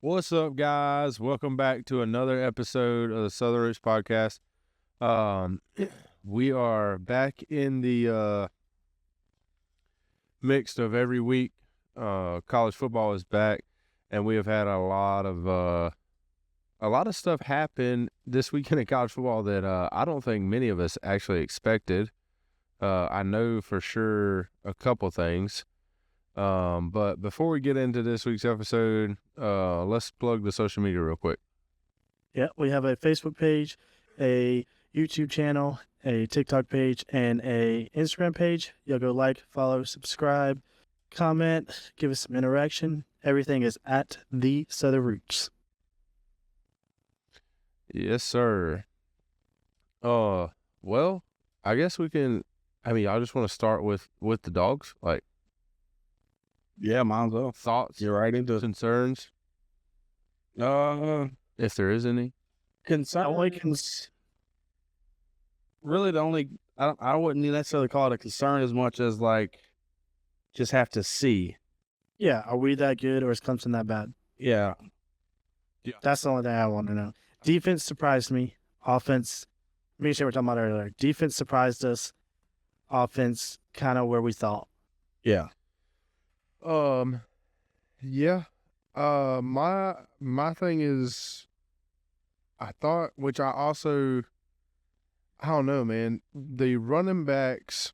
What's up, guys? Welcome back to another episode of the Southern Roots Podcast. We are back in the mix of every week. College football is back, and we have had a lot of stuff happen this weekend in college football that I don't think many of us actually expected. I know for sure a couple things. But before we get into this week's episode, let's plug the social media real quick. Yeah, we have a Facebook page, a YouTube channel, a TikTok page, and a Instagram page. You'll go like, follow, subscribe, comment, give us some interaction. Everything is at the Southern Roots. Yes, sir. Well, I guess we can. I just want to start with the dogs. Like, yeah, might as well. Thoughts, You're right into it. concerns, if there is any. Concerns. Really, the only I wouldn't necessarily call it a concern as much as like just have to see. Yeah, are we that good or is Clemson that bad? Yeah. That's the only thing I want to know. Defense surprised me. Offense, me and Shay were talking about earlier. Defense surprised us. Offense, kind of where we thought. Yeah. Yeah. My thing is, I thought, which I also, I don't know, man. The running backs,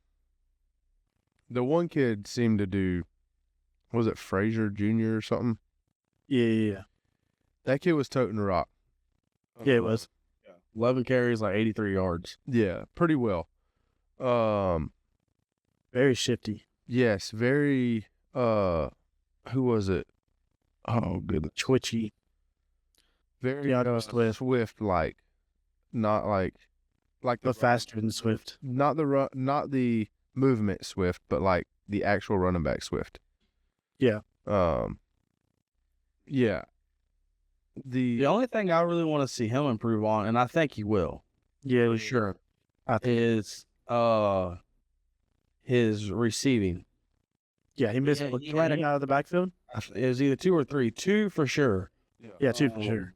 the one kid seemed to do, was it Frazier Jr. or something? Yeah. That kid was toting the rock. Yeah, it was. 11 carries, like 83 yards. Yeah, pretty well. Very shifty. Yes, very. Who was it? Oh, goodness. Twitchy. Very Swift, like, not like the but faster than Swift. not the movement Swift, but like the actual running back Swift. Yeah. Yeah. The only thing I really want to see him improve on, and I think he will, Yeah, for sure, is his receiving. Yeah, he missed running out of the backfield. It was either 2 or 3. 2 for sure. Yeah, 2 for sure.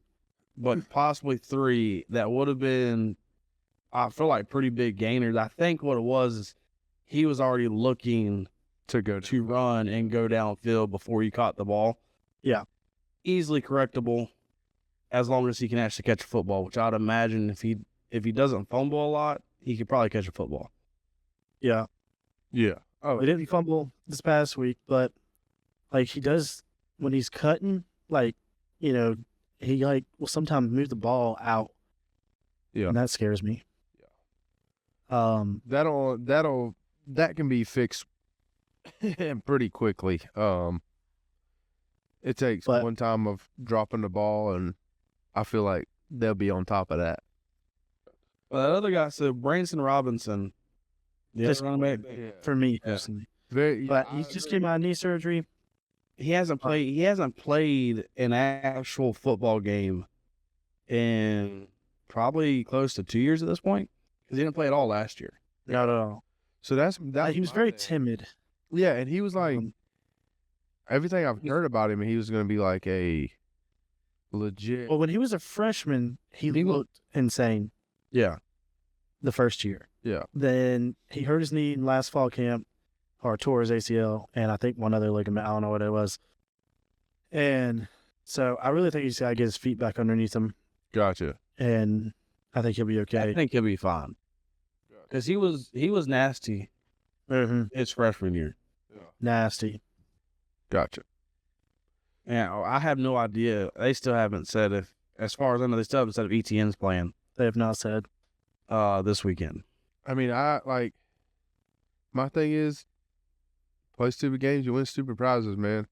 But possibly 3 that would have been, I feel like, pretty big gainers. I think what it was is he was already looking to run and go downfield before he caught the ball. Yeah. Easily correctable as long as he can actually catch a football, which I'd imagine if he doesn't fumble a lot, he could probably catch a football. Yeah. Yeah. Oh, he didn't fumble this past week, but like he does when he's cutting, like, you know, he like will sometimes move the ball out. Yeah. And that scares me. Yeah. That can be fixed pretty quickly. It takes one time of dropping the ball, and I feel like they'll be on top of that. Well, that other guy said Branson Robinson. For me personally. But he just came out of knee surgery. He hasn't played an actual football game in probably close to 2 years at this point, because he didn't play at all last year. Not at all. So that he was very timid. Yeah, and he was like, everything I've heard about him, he was going to be like a legit. Well, when he was a freshman, he looked insane. Yeah. The first year. Yeah. Then he hurt his knee in last fall camp, or tore his ACL, and I think one other ligament. I don't know what it was. And so I really think he's got to get his feet back underneath him. Gotcha. And I think he'll be okay. I think he'll be fine. Because he was nasty his freshman year. Yeah. Nasty. Gotcha. Yeah, I have no idea. They still haven't said as far as I know, they still haven't said if ETN's playing. They have not said. This weekend. My thing is, play stupid games, you win stupid prizes, man.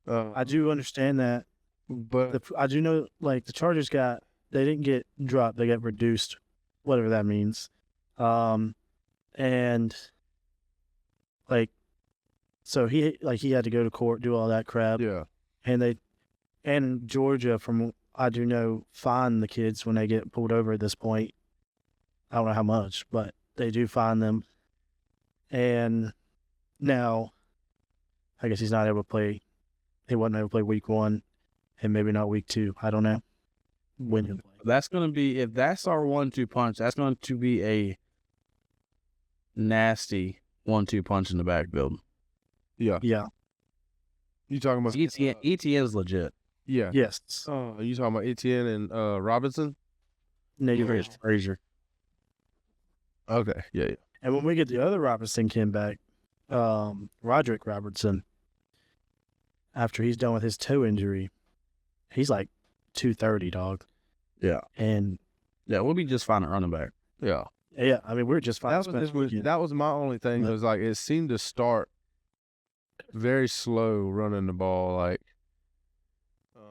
I do understand that, but I do know, like, the Chargers they didn't get dropped, they got reduced, whatever that means. And like, so he had to go to court, do all that crap. Yeah. And Georgia, from I do know, fine the kids when they get pulled over at this point. I don't know how much, but they do fine them. And now, I guess he's not able to play. He wasn't able to play week 1. and maybe not week 2. I don't know when he'll play. That's going to be, if that's our 1-2 punch, that's going to be a nasty 1-2 punch in the backfield. Yeah. Yeah. You talking about ETN's legit. Yeah. Yes. Are you talking about Etienne and Robinson? Nate Frazier. Okay. Yeah. And when we get the other Robertson kid back, Roderick Robertson, after he's done with his toe injury, he's like 230, dog. Yeah. And Yeah, we'll be just fine at running back. Yeah. yeah, I mean, we're just fine. That was my only thing. It was like it seemed to start very slow running the ball. Like,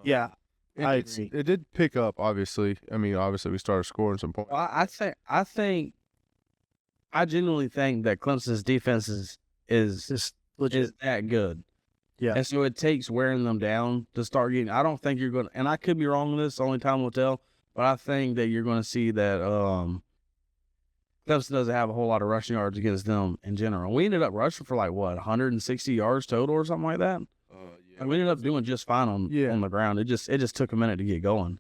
Yeah, I it, agree. it did pick up. Obviously, I mean, obviously we started scoring some points. Well, I genuinely think that Clemson's defense is Just legit. is that good. Yeah. And so it takes wearing them down to start getting. I don't think you're going to, and I could be wrong on this, only time will tell, but I think that you're going to see that Clemson doesn't have a whole lot of rushing yards against them in general. We ended up rushing for 160 yards total or something like that. Yeah. And we ended up doing just fine on the ground. It just took a minute to get going.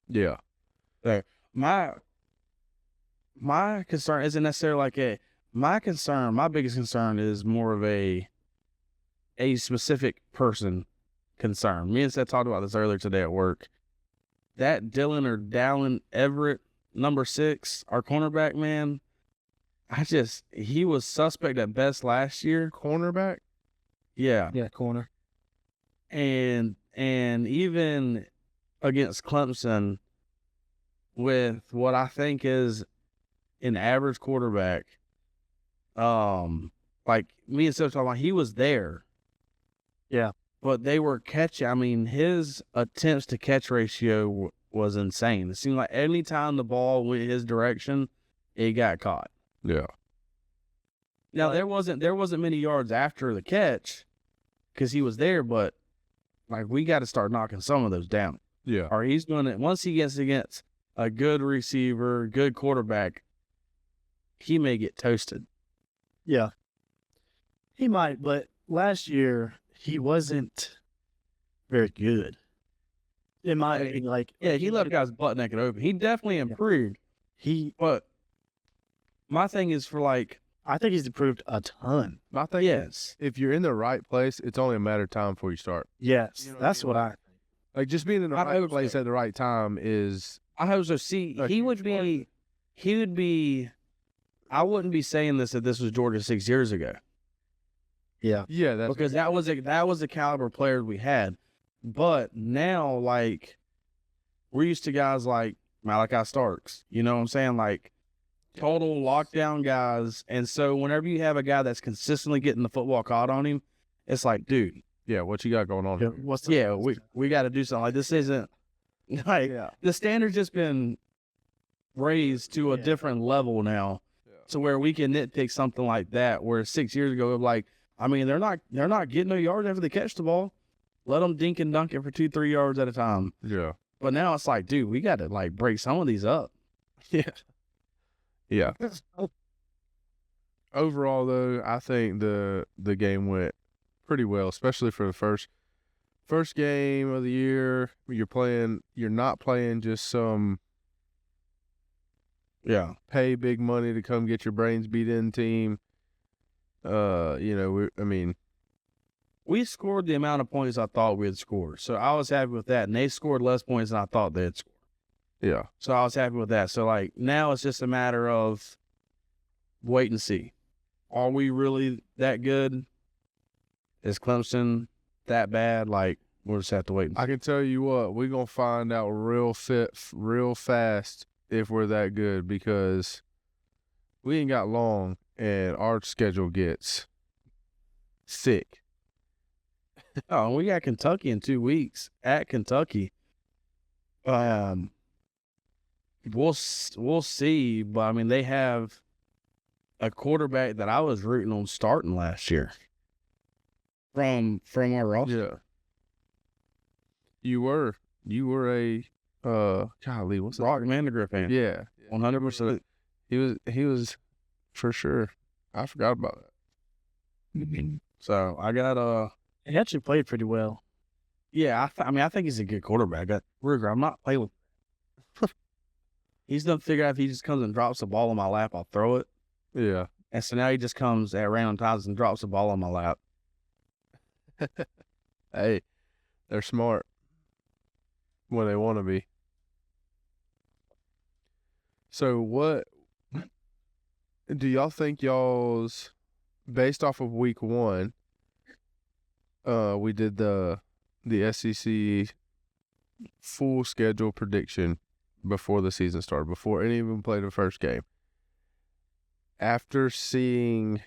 Yeah. My concern isn't necessarily my biggest concern is more of a specific person concern. Me and Seth talked about this earlier today at work. That Dylan or Dallin Everett, number 6, our cornerback, man, he was suspect at best last year. Cornerback. Yeah. Yeah, corner. And even against Clemson with what I think is an average quarterback, like me and Seth talking about, he was there. Yeah. But they were catching. I mean, his attempts to catch ratio was insane. It seemed like any time the ball went his direction, it got caught. Yeah. Now there wasn't many yards after the catch because he was there, but we got to start knocking some of those down. Yeah. Or he's gonna, once he gets against a good receiver, good quarterback, he may get toasted. Yeah. He might, but last year he wasn't very good. In my opinion, he left guys butt naked open. He definitely improved. But my thing is I think he's improved a ton. I think yes, if you're in the right place, it's only a matter of time before you start. Yes, You know that's what I what I Like just being in the I right hope place so. at the right time is. I hope so. See, A he would huge be. I wouldn't be saying this if this was Georgia 6 years ago. Yeah. Yeah, that's Because that was the caliber player we had. But now, we're used to guys like Malachi Starks. You know what I'm saying? Total lockdown guys. And so whenever you have a guy that's consistently getting the football caught on him, it's like, dude, yeah. What you got going on? Yeah, we got to do something. Like, this isn't the standard's just been raised to a different level now, to where we can nitpick something like that. Where 6 years ago, they're not getting no yards after they catch the ball. Let them dink and dunk it for 2-3 yards at a time. Yeah. But now it's like, dude, we got to break some of these up. Yeah. Yeah. Overall, though, I think the game went pretty well, especially for the first game of the year. You're not playing just some pay big money to come get your brains beat in team. We scored the amount of points I thought we'd score. So I was happy with that. And they scored less points than I thought they'd score. Yeah. So I was happy with that. So now it's just a matter of wait and see. Are we really that good? Is Clemson that bad? We'll just have to wait and see. I can tell you what, we're going to find out real fast if we're that good, because we ain't got long and our schedule gets thick. Oh, and we got Kentucky in 2 weeks at Kentucky. We'll see, but they have a quarterback that I was rooting on starting last year from our roster. Yeah. You were a golly, what's that? Brock Vandegrift fan. Yeah. 100%. He was for sure. I forgot about that. So I got He actually played pretty well. Yeah, I think he's a good quarterback. Ruger, I'm not playing with. He's done figure out if he just comes and drops the ball on my lap, I'll throw it. Yeah. And so now he just comes at random times and drops the ball on my lap. Hey, they're smart when they want to be. So what do y'all think y'all's, based off of week 1, we did the SEC full schedule prediction before the season started, before any of them played the first game. After seeing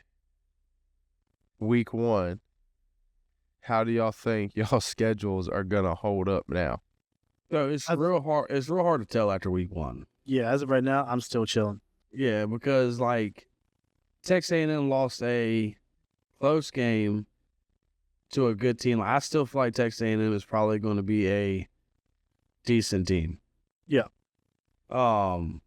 week 1, how do y'all think y'all's schedules are gonna hold up now? So it's real hard. It's real hard to tell after week 1. Yeah, as of right now, I'm still chilling. Yeah, because like Texas A&M lost a close game to a good team. I still feel like Texas A&M is probably going to be a decent team. Yeah. And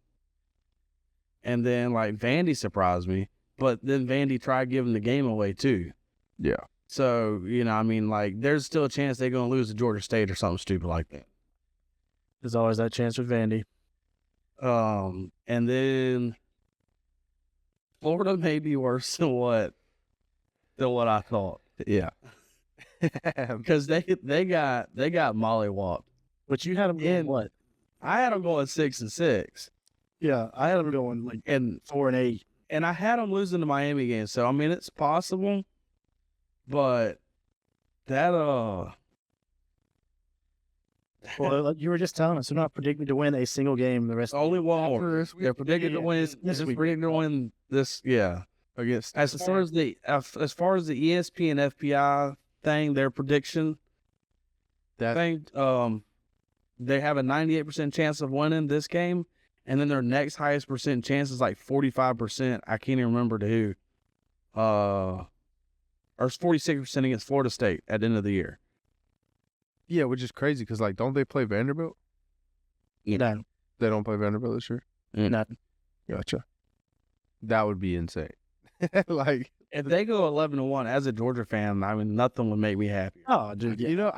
then like Vandy surprised me, but then Vandy tried giving the game away too. Yeah. So, I mean, like there's still a chance they're going to lose to Georgia State or something stupid like that. There's always that chance with Vandy. And then Florida may be worse than what I thought. Yeah. Because they got mollywopped. But you had them going what? I had them going 6-6. Yeah, I had them going like 4-8. And I had them losing the Miami game. So I mean it's possible. But that Well, like you were just telling us, they're not predicting to win a single game the rest. only one more. They're predicted to win this week. predicted to win this. Yeah. Against As far as the ESPN FPI thing, their prediction thing, they have a 98% chance of winning this game, and then their next highest percent chance is like 45%. I can't even remember to who. Or it's 46% against Florida State at the end of the year. Yeah, which is crazy because, like, don't they play Vanderbilt? No, They don't play Vanderbilt this year? no. Gotcha. That would be insane. Like, If they go 11-1 as a Georgia fan, I mean, nothing would make me happy. Oh, dude. Yeah. you know,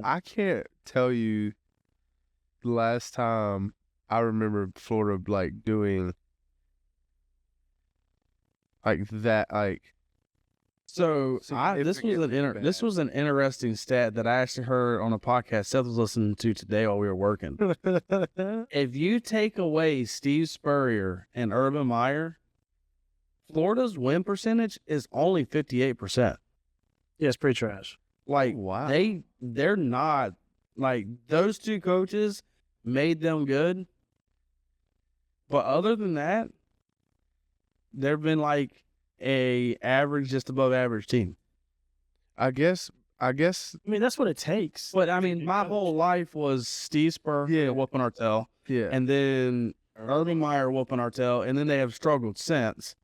I can't tell you the last time I remember Florida, like, doing, like, that, like. So this Significant was an interesting stat that I actually heard on a podcast Seth was listening to today while we were working. If you take away Steve Spurrier and Urban Meyer, Florida's win percentage is only 58%. Yeah, it's pretty trash. Like, Wow. they're not, like, those two coaches made them good. But other than that, they've been like a average, just above average team. I guess. I mean, that's what it takes. But I mean, my whole life was Steve Spurrier whooping our tail, Yeah. and then Urban Meyer whooping our tail, and then they have struggled since.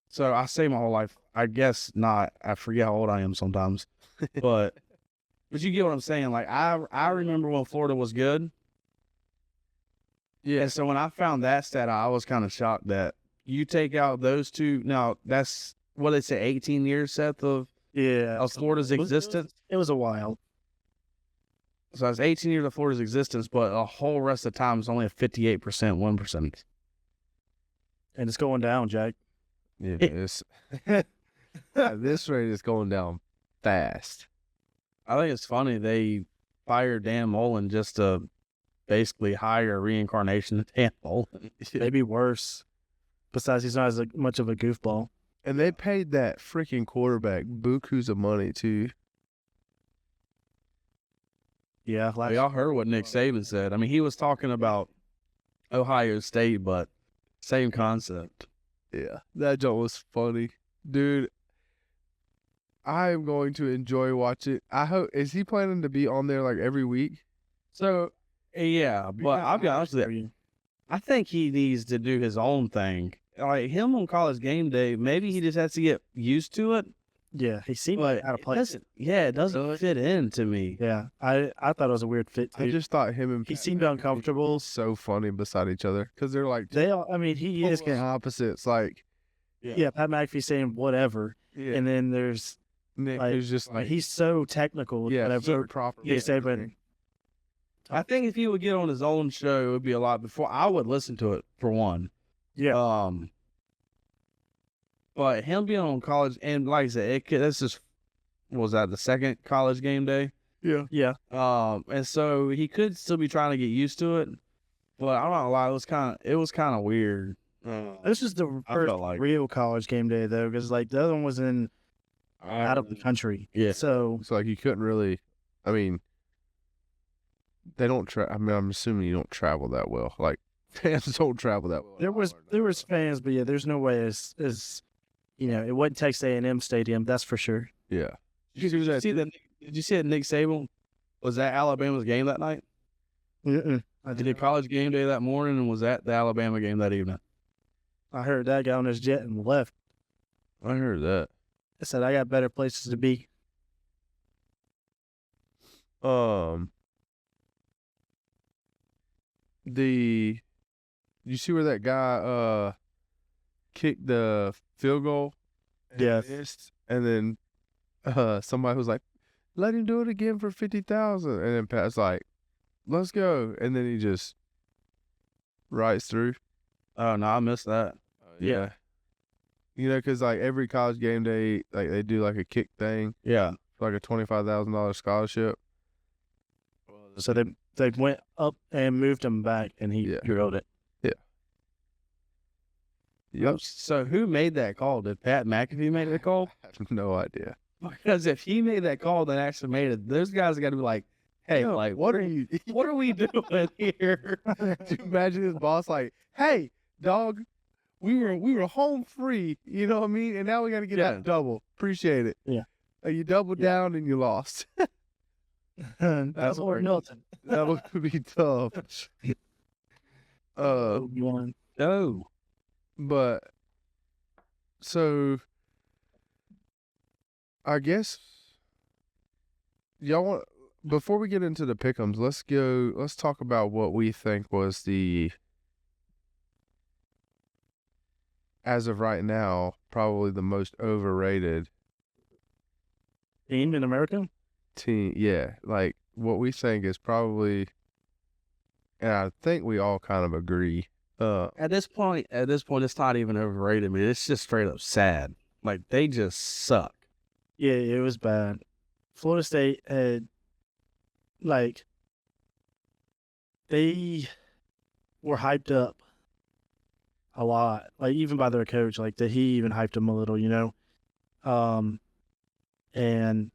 So I say my whole life. I guess not. I forget how old I am sometimes, but you get what I'm saying. Like I remember when Florida was good. Yeah. And so when I found that stat, I was kind of shocked that you take out those two. Now that's what they say, 18 years, Seth, of Florida's existence. It was a while. So that's 18 years of Florida's existence, but the whole rest of the time is only a 58%, 1%. And it's going down, Jack. Yeah, it's at this rate, it's going down fast. I think it's funny they fired Dan Mullen just to basically hire a reincarnation of Dan Mullen. Maybe worse. Besides, he's not as much of a goofball. And they paid that freaking quarterback bukus of money too. Yeah, Y'all heard what Nick Saban said. I mean, he was talking about Ohio State, but same concept. Yeah, that joke was funny, dude. I am going to enjoy watching. I hope, is he planning to be on there like every week? So, yeah, but I'll be honest with you. I think he needs to do his own thing. Like him on College Game Day, maybe he just has to get used to it. Yeah, he seemed But out of place. it doesn't fit in to me. Yeah, I thought it was a weird fit too. I just thought him and He Pat seemed McAfee uncomfortable. were so funny beside each other because they're like They all, I mean, he is fucking opposites. Like, yeah, Pat McAfee saying whatever, yeah, and then there's Nick Like, is just like he's so technical. yeah, whenever so proper. Nick Saban. I think if he would get on his own show, it would be a lot before. I would listen to it for one. Yeah. But him being on college, and like I said, this is, was that the second college game day? Yeah. And so he could still be trying to get used to it. But I'm not gonna lie, it was kind of weird. This is the I first felt like- real college game day though, because like the other one was out of the country. Yeah. So So like you couldn't really. I mean, they don't. I mean, I'm assuming you don't travel that well. Like fans don't travel that well. there was fans, but yeah, there's no way as it wasn't Texas A&M Stadium, that's for sure. Yeah. Did you see that? Did you see that Nick Saban was at Alabama's game that night? I Did a college game day that morning and was at the Alabama game that evening. I heard that guy on his jet and left. I heard that. I said I got better places to be. You see where that guy kicked the field goal? And Yes. missed? And then somebody was like, "Let him do it again for 50,000." And then Pat's like, "Let's go." And then he just rides through. Oh no, I missed that. Yeah. You know, because like every college game day, like they do like a kick thing, Yeah. like a $25,000 scholarship. So they went up and moved him back, and he Yeah. drilled it. Yep. So who made that call? Did Pat McAfee make the call? I have no idea. Because if he made that call, then actually made it, those guys got to be like, "Hey, Yo, like, what are you? what are we doing here?" Do you imagine his boss like, "Hey, dog, we were home free, you know what I mean? And now we got to get Yeah. that double. Appreciate it. Yeah. You doubled down and you lost. That's or nothing. That would be tough. No. But so I guess y'all want, before we get into the pick'ems, let's talk about what we think was as of right now, probably the most overrated Team in America? team. Yeah, like what we think is probably, and I think we all kind of agree. At this point, it's not even overrated. I mean, it's just straight up sad. Like, they just suck. Yeah, it was bad. Florida State had, like, they were hyped up a lot, like even by their coach. Like he even hyped them a little, and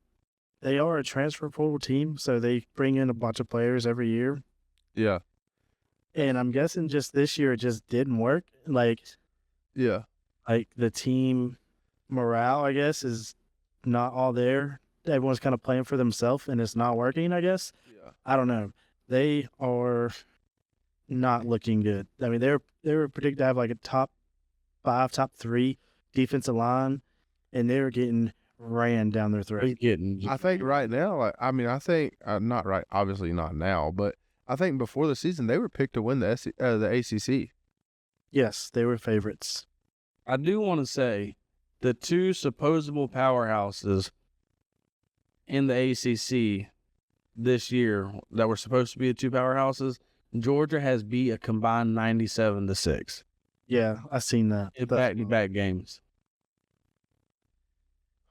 they are a transfer portal team, so they bring in a bunch of players every year. Yeah, And I'm guessing just this year it just didn't work. Like yeah, the team morale, I guess, is not all there. Everyone's kind of playing for themselves, and it's not working, I guess. yeah. I don't know. They are not looking good. I mean, they were predicted to have like a top 5, top 3 defensive line, and they were getting ran down their throat. I think right now, like I mean, I think not right. Obviously not now, but I think before the season they were picked to win the ACC. Yes, they were favorites. I do want to say the two supposable powerhouses in the ACC this year that were supposed to be the two powerhouses, Georgia has beat a combined 97-6 Yeah, I seen that. in back-to-back games.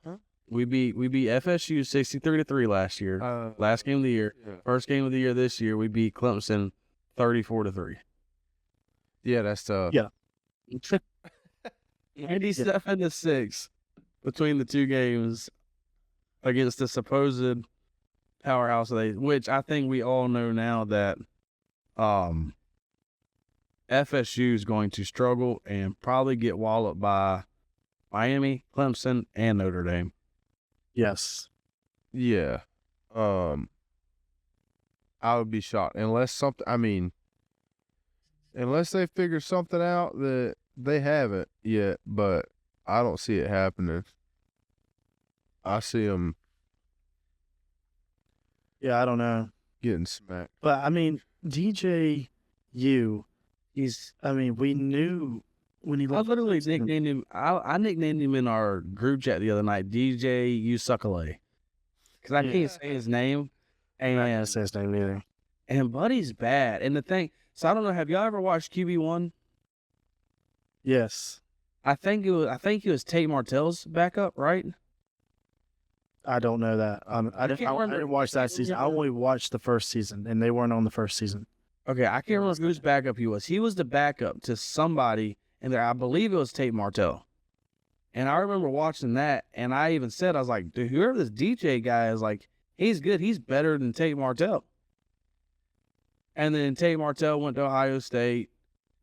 Huh? We beat FSU 63-3 last year. Last game of the year. Yeah, First game of the year this year, we beat Clemson 34-3. yeah, that's tough. Yeah. 97-6 between the two games against the supposed powerhouse of they, which I think we all know now that FSU is going to struggle and probably get walloped by Miami, Clemson, and Notre Dame. Yes. Yeah. I would be shocked unless something. I mean, unless they figure something out that they haven't yet, but I don't see it happening. I see them Yeah, I don't know. getting smacked. But I mean, DJU, we knew when he I left. literally nicknamed him. I nicknamed him in our group chat the other night, DJ Usuckale, because I can't say his name. I can't say his name either. And Buddy's bad. And the thing, so I don't know. Have y'all ever watched QB1? Yes. I think he was Tate Martell's backup, right? I don't know that. I didn't watch that season. I only watched the first season, and they weren't on the first season. Okay, I can't remember whose backup he was. He was the backup to somebody, and I believe it was Tate Martell. And I remember watching that, and I even said, I was like, dude, whoever this DJ guy is, like, he's good. He's better than Tate Martell. And then Tate Martell went to Ohio State,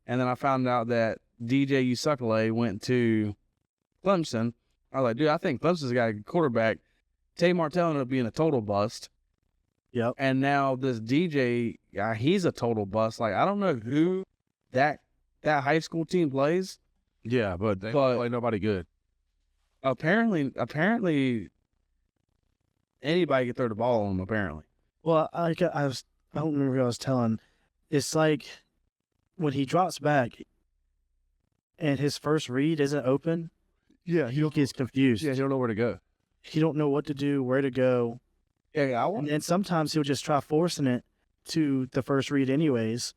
and then I found out that DJ Usuckale went to Clemson. I was like, dude, I think Clemson's got a good quarterback. Tate Martell ended up being a total bust. Yep. And now this DJ guy, he's a total bust. Like, I don't know who that high school team plays. Yeah, but they don't play nobody good. Apparently, anybody can throw the ball on them, apparently. Well, I don't remember who I was telling. It's like when he drops back and his first read isn't open, Yeah, he gets confused. Yeah, he don't know where to go. He don't know what to do, where to go. Yeah, And then sometimes he'll just try forcing it to the first read anyways.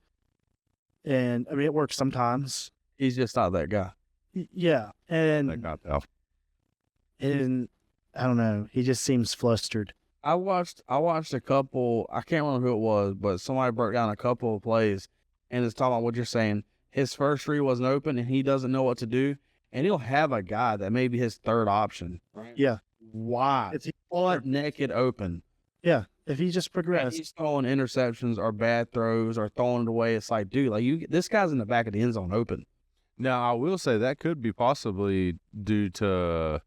And, I mean, it works sometimes. he's just not that guy. Yeah. That And got out. I don't know. He just seems flustered. I watched a couple. I can't remember who it was, but somebody broke down a couple of plays, and it's talking about what you're saying. His first read wasn't open, and he doesn't know what to do, and he'll have a guy that may be his third option. Right? Yeah. Why? If he, Butt naked open. yeah. If he just And progressed. he's throwing interceptions or bad throws or throwing it away. It's like, dude, like this guy's in the back of the end zone open. Now, I will say that could be possibly due to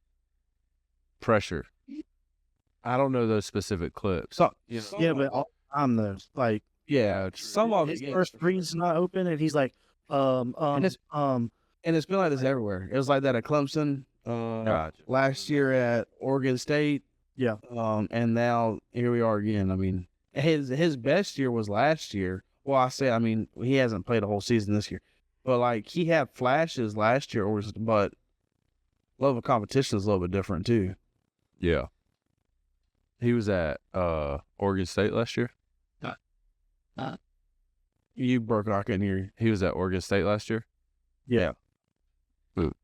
pressure. I don't know those specific clips. So Yeah, but all the time, though. Like, yeah, true. some of his it. first read's not open, and he's like, And it's been like this everywhere. It was like that at Clemson Gotcha. last year at Oregon State. Yeah. And now here we are again. I mean, his best year was last year. Well, I mean, he hasn't played a whole season this year, but like he had flashes last year, but level of competition is a little bit different too. Yeah. He was at Oregon State last year. You broke it. I couldn't hear you. He was at Oregon State last year. Yeah. Ooh.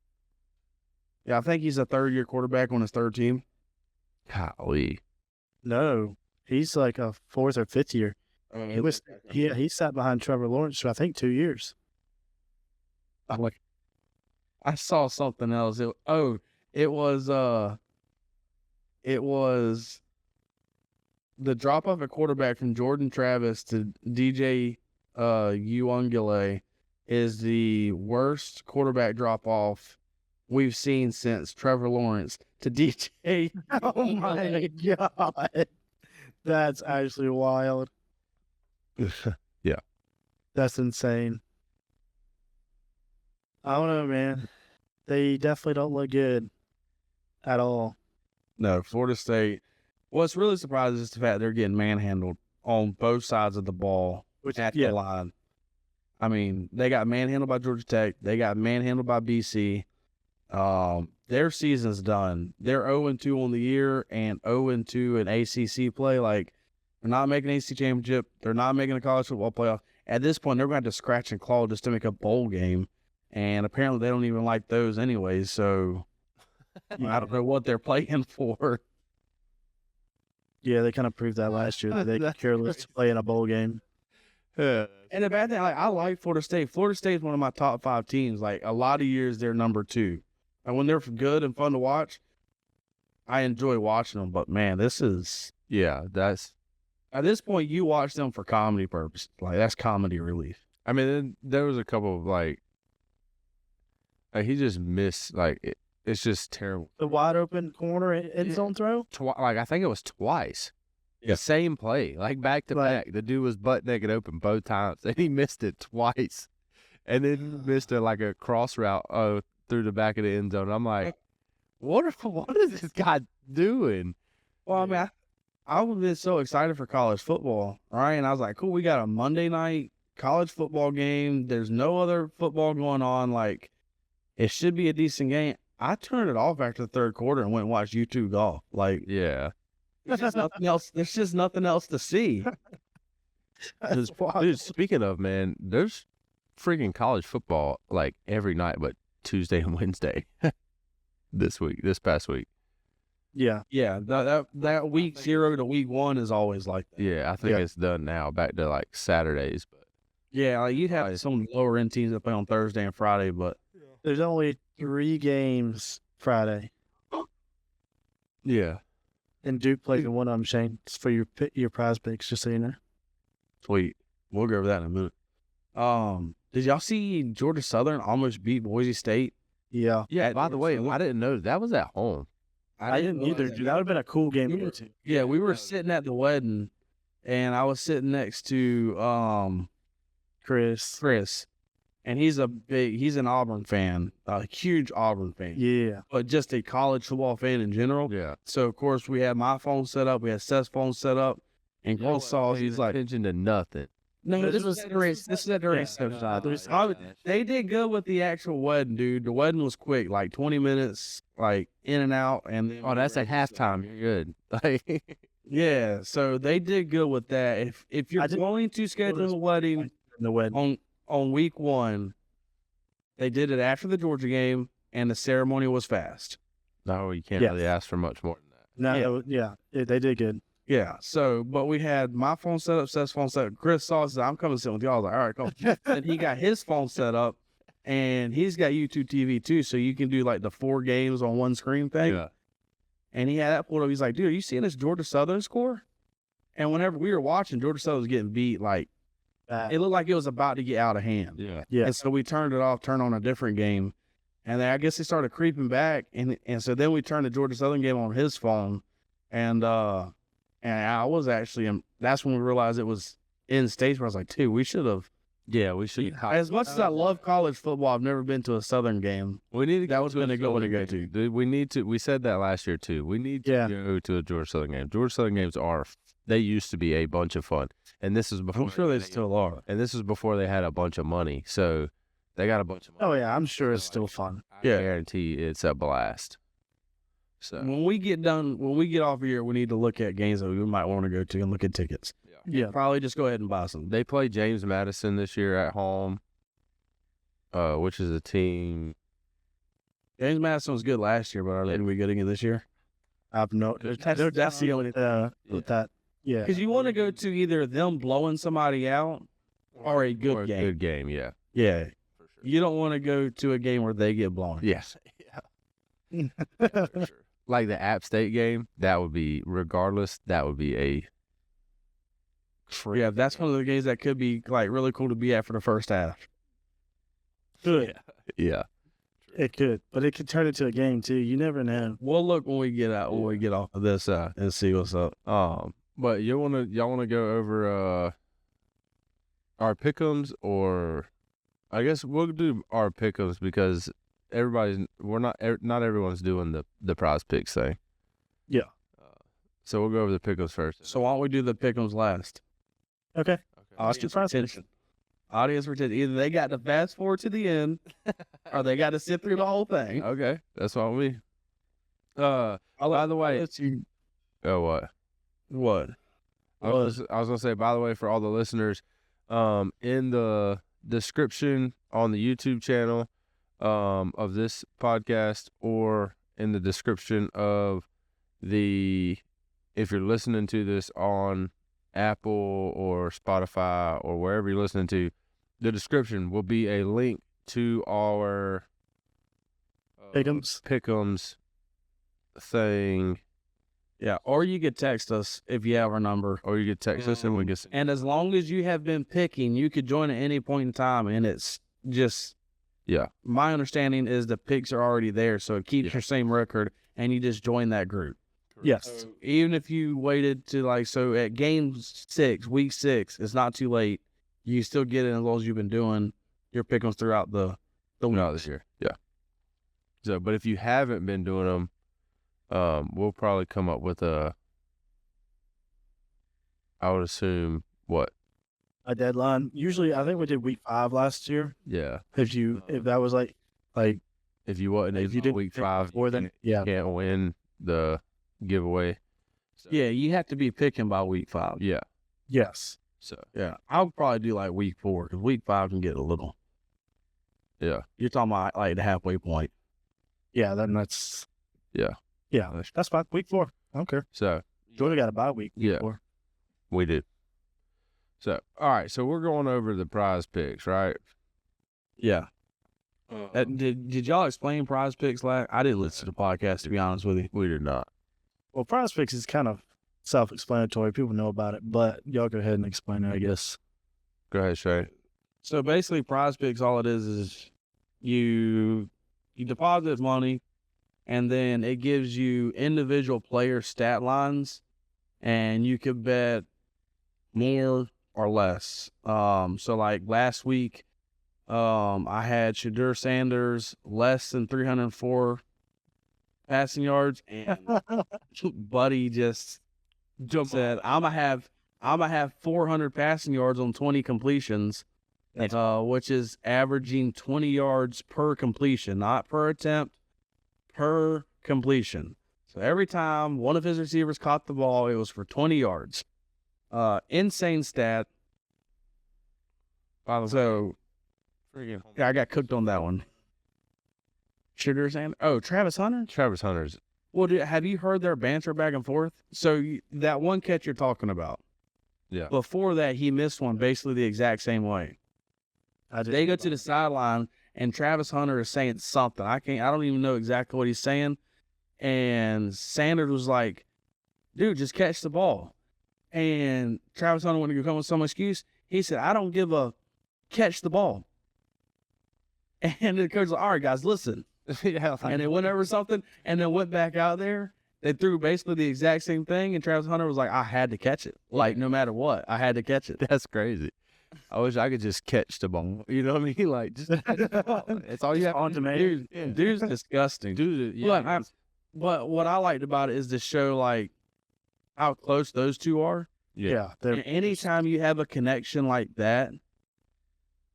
Yeah, I think he's a third-year quarterback on his third team. Golly. no, he's like a fourth or fifth year. He sat behind Trevor Lawrence for, I think, 2 years. I saw something else. It was the drop off at quarterback from Jordan Travis to DJ Uiagalelei is the worst quarterback drop off we've seen since Trevor Lawrence to DJ. Oh my God. That's actually wild. Yeah. That's insane. I don't know, man. They definitely don't look good at all. No, Florida State. What's really surprising is the fact they're getting manhandled on both sides of the ball at the line. I mean, they got manhandled by Georgia Tech. They got manhandled by BC. Their season's done. They're 0-2 on the year and 0-2 in ACC play. Like, they're not making an ACC championship. They're not making a college football playoff. At this point, they're going to have to scratch and claw just to make a bowl game. And apparently, they don't even like those anyways. So, I don't know what they're playing for. Yeah, they kind of proved that last year that they could care less to play in a bowl game. Yeah. And the bad thing, I like Florida State. Florida State is one of my top 5 teams. Like, a lot of years, they're number 2. And when they're good and fun to watch, I enjoy watching them. But, man, Yeah, that's. at this point, you watch them for comedy purposes. Like, that's comedy relief. I mean, then there was a couple of like he just missed. Like, it's just terrible. The wide open corner end zone throw? Like, I think it was twice. Yeah. The same play, like back to Right. back. The dude was butt naked open both times, and he missed it twice. And then missed like a cross route through the back of the end zone. I'm like, what is this guy doing? Well, I mean, I've been so excited for college football, right? And I was like, cool, we got a Monday night college football game. There's no other football going on. Like, it should be a decent game. I turned it off after the third quarter and went and watched YouTube golf. Like, Yeah. there's just nothing else. There's just nothing else to see. Dude, speaking of, man, there's freaking college football like every night but Tuesday and Wednesday this past week. Yeah. Yeah, that week 0 to week 1 is always like that. Yeah, I think it's done now, back to like Saturdays. But Yeah, like you'd have some lower end teams that play on Thursday and Friday, but There's only 3 games Friday, yeah, and Duke plays in one of them. Shane, it's for your prize picks, just so you know. sweet. We'll go over that in a minute. Did y'all see Georgia Southern almost beat Boise State? Yeah. yeah. By Georgia the way, Southern. I didn't know that was at home. I didn't either, dude. That would have been a cool game to go to. Yeah, we were sitting at the wedding, and I was sitting next to Chris. and he's an Auburn fan, a huge Auburn fan, Yeah. but just a college football fan in general. Yeah, So of course we had my phone set up, we had Seth's phone set up, and Cole saw. He's like, attention to nothing. "No, This this was- was at the race. This is at the race." They did good with the actual wedding, dude. The wedding was quick, like 20 minutes, like in and out, and then Oh, that's at halftime. You're good. Like, Yeah, so they did good with that. If you're I didn't going to schedule a wedding in the wedding. on week 1, they did it after the Georgia game, and the ceremony was fast. no, you can't Yes. really ask for much more than that. No, they did good. Yeah, so but we had my phone set up, Seth's phone set up. Chris saw us, said, "I'm coming to sit with y'all." I was like, "All right, come." And he got his phone set up, and he's got YouTube TV too, so you can do like the 4 games on one screen thing. Yeah, And he had that pulled up. He's like, "Dude, are you seeing this Georgia Southern score?" And whenever we were watching, Georgia Southern was getting beat. Like it looked like it was about to get out of hand. yeah. Yeah. And so we turned it off, turned on a different game. And then I guess they started creeping back. And so then we turned the Georgia Southern game on his phone. And I was actually, that's when we realized it was in states where I was like, dude, we should have. Yeah, we should. As much as I love college football, I've never been to a Southern game. We need to. That was go been a good one to go Southern game. to. Dude, we need to. We said that last year too. We need to go to a Georgia Southern game. Georgia Southern games they used to be a bunch of fun, and this is before. I'm sure they still are. And this is before they had a bunch of money, so they got a bunch of money. Oh yeah, I'm sure it's still fun. I Yeah. guarantee it's a blast. So When we get off here, we need to look at games that we might want to go to and look at tickets. Yeah. Probably just go ahead and buy some. they play James Madison this year at home, which is a team. James Madison was good last year, but are they going to be good again this year? I've no. That's the only With that. Yeah. Because you want to go to either them blowing somebody out or a good game. Good game, yeah. Yeah. For sure. You don't want to go to a game where they get blown. Yes. Yeah. For sure. Like the App State game, that would be a Yeah, that's one of the games that could be like really cool to be at for the first half. Good. yeah. It could, but it could turn into a game too. You never know. We'll look when we get off of this and see what's up. But y'all wanna go over our pick'ems, or I guess we'll do our pick'ems because not everyone's doing the prize picks thing. Yeah. So we'll go over the pick'ems first. So why don't we do the pick'ems last? Okay. Let's do Audience prize picks. retention. Audience retention. Either they got to fast forward to the end, or they got to sit through the whole thing. Okay, that's what we. By the way, oh what? What? I was gonna say, by the way, for all the listeners, in the description on the YouTube channel of this podcast, or in the description of if you're listening to this on Apple or Spotify or wherever you're listening to, the description will be a link to our pick'ems thing. Yeah, or you could text us if you have our number. Or you could text us and we can. And as long as you have been picking, you could join at any point in time. And it's just, Yeah. my understanding is the picks are already there. So it keeps your same record and you just join that group. Yes. Even if you waited to so at game 6, week 6, it's not too late. You still get it as long as you've been doing your picks throughout the No, weeks. this year. Yeah. So, but if you haven't been doing them, we'll probably come up with I would assume what? A deadline. Usually, I think we did week 5 last year. Yeah. If that was like If you wasn't If you in didn't week pick 5, before then, yeah. you can't win the giveaway. So, Yeah, you have to be picking by week 5. yeah. Yes. So Yeah, I'll probably do like week 4 because week 5 can get a little. yeah. You're talking about like the halfway point. Yeah, then that's Yeah. Yeah, that's fine. Week 4. I don't care. So Georgia got a bye week. Yeah. 4. we do. So all right. So we're going over the prize picks, right? Yeah. Did y'all explain prize picks last? I didn't listen to the podcast, to be honest with you. We did not. Well, prize picks is kind of self-explanatory. People know about it, but y'all go ahead and explain it, I guess. Go ahead, Shay. So basically, prize picks, all it is you deposit money, and then it gives you individual player stat lines, and you could bet more or less. So like last week, I had Shadur Sanders less than 304 passing yards, and Buddy just said, "I'm gonna have 400 passing yards on 20 completions." Which is averaging 20 yards per completion, not per attempt, per completion. So every time one of his receivers caught the ball, it was for 20 yards. Insane stat. So yeah, I got cooked on that one. Shadur Sanders. Oh, Travis Hunter? Travis Hunter's. Well, have you heard their banter back and forth? So that one catch you're talking about. Yeah. Before that, he missed one basically the exact same way. They go to the sideline, and Travis Hunter is saying something. I don't even know exactly what he's saying. And Sanders was like, "Dude, just catch the ball." And Travis Hunter wanted to come with some excuse. He said, "I don't give a catch the ball." And the coach was like, "All right, guys, listen." Yeah. And they went over something, and then went back out there. They threw basically the exact same thing, and Travis Hunter was like, "I had to catch it. Like, no matter what, I had to catch it." That's crazy. I wish I could just catch the ball. You know what I mean? Like, just catch the ball. That's all you have on to demand. do. Yeah. Dude's disgusting. Dude, yeah. Look, but what I liked about it is to show like how close those two are. Yeah. And anytime you have a connection like that,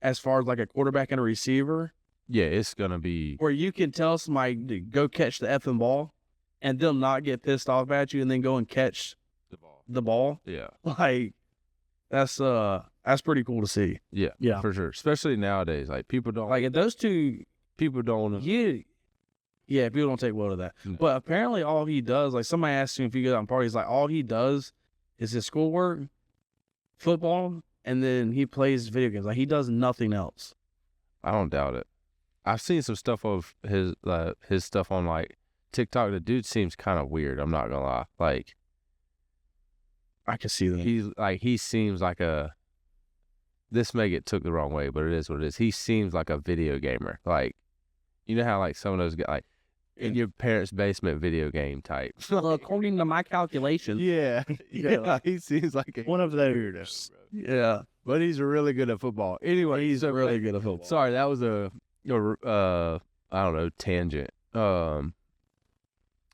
as far as like a quarterback and a receiver, Yeah, it's going to be. where you can tell somebody to go catch the effing ball, and they'll not get pissed off at you, and then go and catch The ball. the ball. Yeah. Like that's pretty cool to see. Yeah. Yeah. For sure. Especially nowadays. Like, people don't. Like if those two, people don't. yeah, people don't take well to that. No. But apparently, all he does, like somebody asked him if he goes out on parties, like all he does is his schoolwork, football, and then he plays video games. Like he does nothing else. I don't doubt it. I've seen some stuff of his stuff on like TikTok. The dude seems kind of weird. I'm not gonna lie. Like, I can see that. he seems like a. This may get took the wrong way, but it is what it is. He seems like a video gamer. Like, you know how like some of those get like in your parents' basement video game type. Well, according to my calculations, Yeah, Yeah. He seems like a One of those. weirdo, bro. yeah, But he's really good at football. Anyway, he's really good at football. Sorry, that was a I don't know, tangent.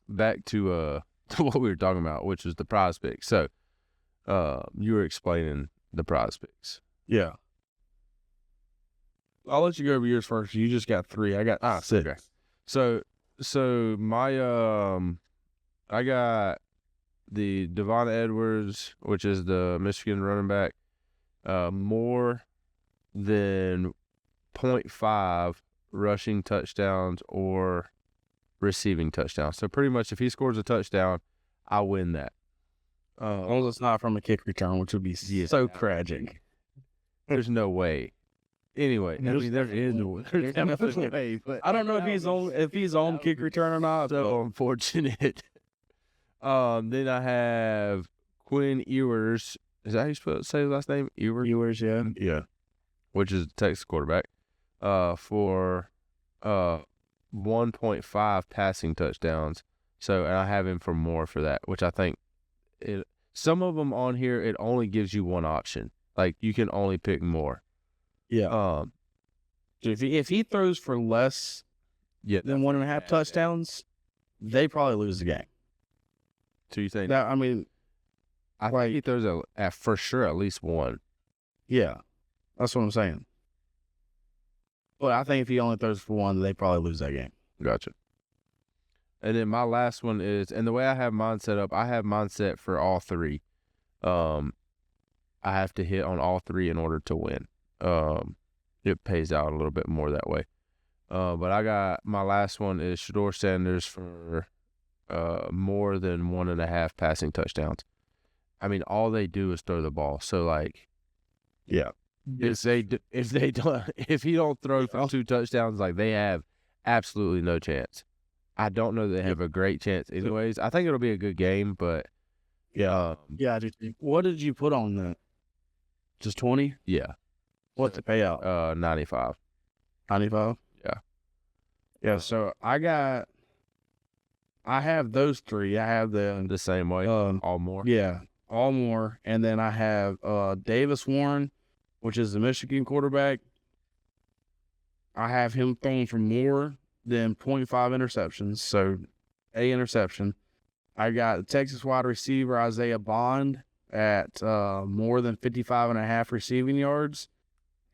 Back to to what we were talking about, which was the prize picks. So, you were explaining the prize picks. Yeah. I'll let you go over yours first. You just got 3. I got 6. Okay. So my I got the Devon Edwards, which is the Michigan running back, more than 0.5 rushing touchdowns or receiving touchdowns. So pretty much if he scores a touchdown, I win that. As long as it's not from a kick return, which would be so tragic. There's no way. Anyway, I mean, there is a way. There's definitely a way, but I don't know if he's on kick return or not. so unfortunate. Then I have Quinn Ewers. Is that how you say his last name? Ewers? Viewers, yeah. Yeah. Which is the Texas quarterback. For 1.5 passing touchdowns. So, and I have him for more for that, which I think some of them on here, it only gives you one option. Like, you can only pick more. Yeah. If he throws for less Yeah. than 1.5 touchdowns, they probably lose the game. So you think? That, I mean, I think he throws for sure at least one. yeah, that's what I'm saying. But I think if he only throws for 1, they probably lose that game. Gotcha. And then my last one is, and the way I have mine set up, I have mine set for all three. I have to hit on all three in order to win. It pays out a little bit more that way. But I got my last one is Shedeur Sanders for more than 1.5 passing touchdowns. I mean, all they do is throw the ball. So like, Yeah. if he don't throw for 2 touchdowns, like they have absolutely no chance. I don't know they have a great chance anyways. I think it'll be a good game, but Yeah. Yeah, I do too. What did you put on that? Just 20? yeah, What's the payout? 95. 95? Yeah. Yeah, so I have those three. I have The same way, all more. yeah, Allmore, and then I have Davis Warren, which is the Michigan quarterback. I have him throwing for more than 0.5 interceptions, so a interception. I got the Texas wide receiver Isaiah Bond at more than 55.5 receiving yards,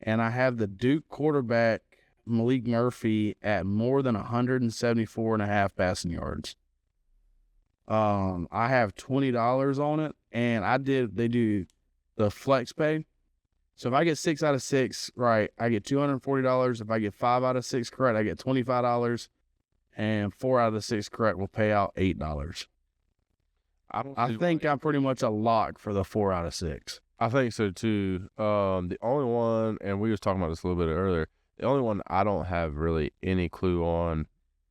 and I have the Duke quarterback Malik Murphy at more than 174.5 passing yards. I have $20 on it, and they do the flex pay. So if I get 6 out of 6 right, I get $240. If I get 5 out of 6 correct, I get $25, and 4 out of 6 correct will pay out $8. I think I'm pretty much a lock for the 4 out of 6. I think so too. The only one, and we was talking about this a little bit earlier, the only one I don't have really any clue on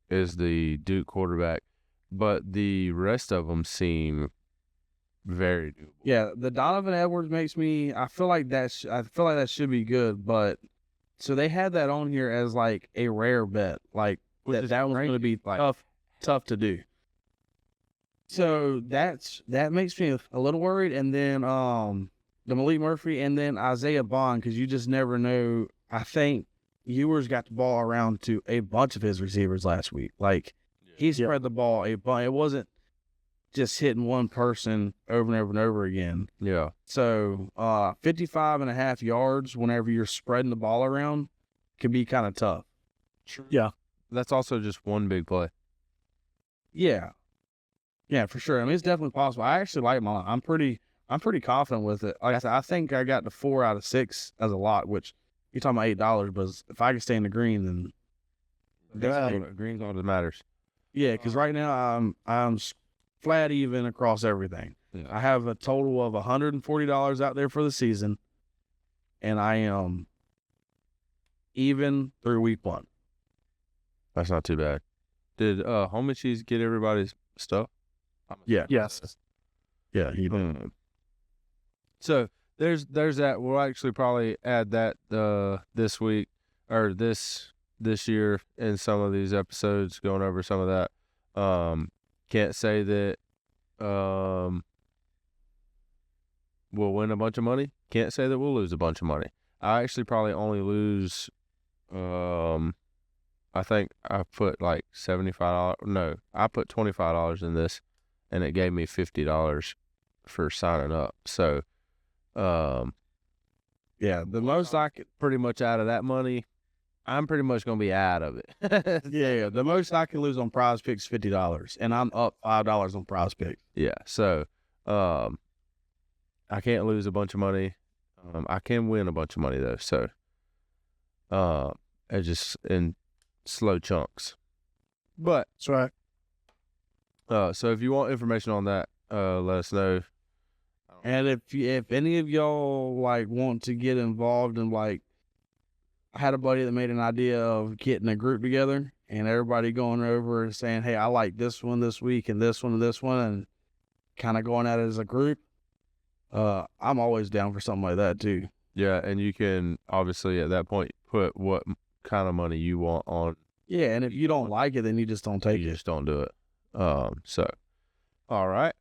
is the Duke quarterback, but the rest of them seem very doable. Yeah, the Donovan Edwards makes me. I feel like that should be good, but so they had that on here as like a rare bet, like that one's going to be tough to do. So that makes me a little worried. And then the Malik Murphy and then Isaiah Bond, because you just never know. I think Ewers got the ball around to a bunch of his receivers last week. Like he spread the ball a bunch. It wasn't just hitting one person over and over and over again. Yeah. So 55.5 yards whenever you're spreading the ball around can be kind of tough. Yeah. That's also just one big play. Yeah. Yeah, for sure. I mean, it's definitely possible. I actually like mine. I'm pretty confident with it. Like I said, I think I got the 4 out of 6 as a lot, which you're talking about $8, but if I can stay in the green, then Green's all that matters. yeah, because right now I'm flat even across everything. Yeah. I have a total of $140 out there for the season, and I am even through week 1. That's not too bad. Did Homie Cheese get everybody's stuff? Yeah. Yes. Yeah, he did. So there's that. We'll actually probably add that this week or this year in some of these episodes, going over some of that. Can't say that we'll win a bunch of money. Can't say that we'll lose a bunch of money. I actually probably only lose I think I put like $75. No, I put $25 in this, and it gave me $50 for signing up. So, Yeah, the most I could, pretty much out of that money, I'm pretty much gonna be out of it. yeah, the most I can lose on Prize Picks is $50, and I'm up $5 on Prize Picks. Yeah. So, I can't lose a bunch of money. I can win a bunch of money though. So, it just in slow chunks. But That's right. so if you want information on that, let us know. And if any of y'all like want to get involved in like, I had a buddy that made an idea of getting a group together and everybody going over and saying, hey, I like this one this week and this one, and kind of going at it as a group. I'm always down for something like that too. Yeah, and you can obviously at that point put what kind of money you want on. Yeah, and if you don't like it, then you just don't take You it. just don't do it. So, all right.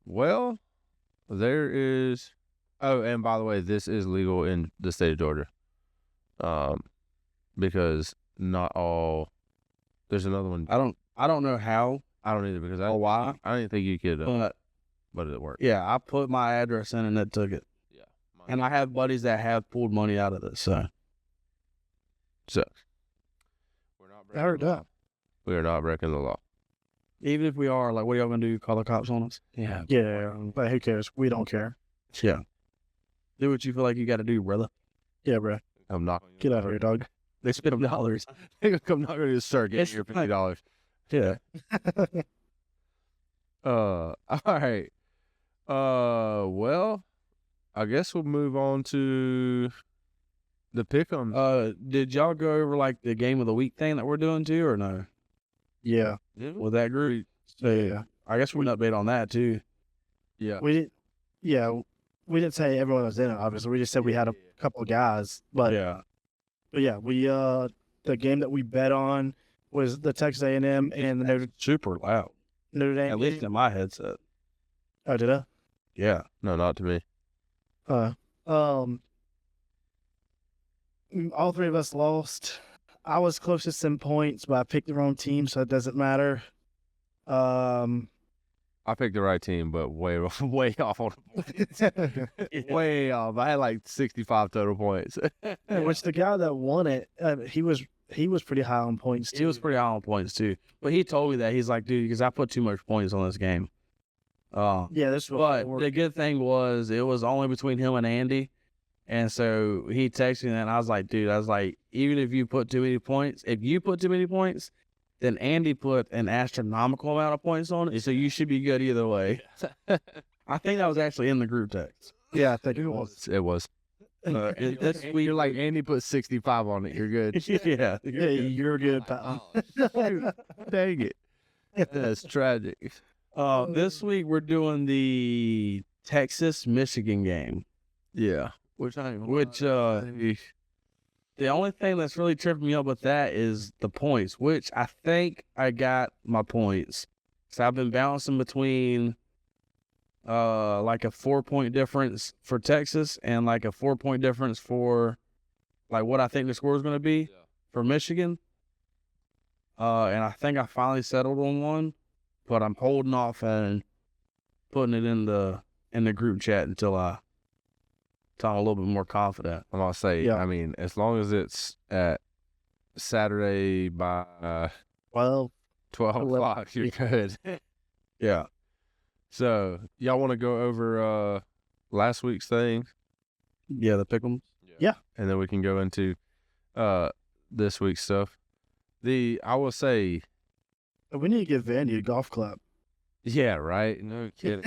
Well, there is. Oh, and by the way, this is legal in the state of Georgia. Because not all. There's another one. I don't know how I don't either because or why, I didn't think you could, but it worked. yeah, I put my address in and it took it. Yeah. And I have buddies that have pulled money out of this. So So, we're not I heard that. We are not breaking the law. Even if we are, like, what are y'all gonna do? Call the cops on us? Yeah. Yeah, but who cares? We don't care. Yeah. Do what you feel like you got to do, brother. Yeah, bro. I'm not. Get out of here, dog. They spit them dollars. I'm not going to start getting It's your like- $50. Yeah. All right. Well, I guess we'll move on to the pick'em. Did y'all go over like the game of the week thing that we're doing too, or no? Yeah. With that group? Yeah. I guess we can update on that too. Yeah. We didn't. Yeah, we didn't say everyone was in it. Obviously, we just said we had a couple of guys. But Yeah. yeah, we the game that we bet on was the Texas A&M and the Super loud. Notre Dame. At least in my headset. Oh, did I? Yeah. No, not to me. All three of us lost. I was closest in points, but I picked the wrong team, so it doesn't matter. I picked the right team, but way off on the points. Way off. I had like 65 total points. Which the guy that won it, he was pretty high on points. He was pretty high on points too. But he told me that. He's like, dude, because I put too much points on this game. Yeah, this But was. the good thing was it was only between him and Andy. And so he texted me and I was like, dude, even if you put too many points, then Andy put an astronomical amount of points on it. So you should be good either way. I think that was actually in the group text. Yeah, I think it was. It was. This week, You're like, Andy put 65 on it. You're good. yeah. Yeah, you're good, pal. Dang it. That's tragic. This week we're doing the Texas-Michigan game. Yeah. The only thing that's really tripping me up with that is the points, which I think I got my points. So I've been bouncing between like a 4-point difference for Texas and like a 4-point difference for like what I think the score is going to be for Michigan. And I think I finally settled on one, but I'm holding off and putting it in the group chat until I'm a little bit more confident. I'm going to say, Yeah. I mean, as long as it's at Saturday by Well, 12 o'clock, you're good. Yeah. So, y'all want to go over last week's thing? Yeah, the pick'em. And then we can go into this week's stuff. I will say, we need to give Vandy a golf club. yeah, right? No kidding.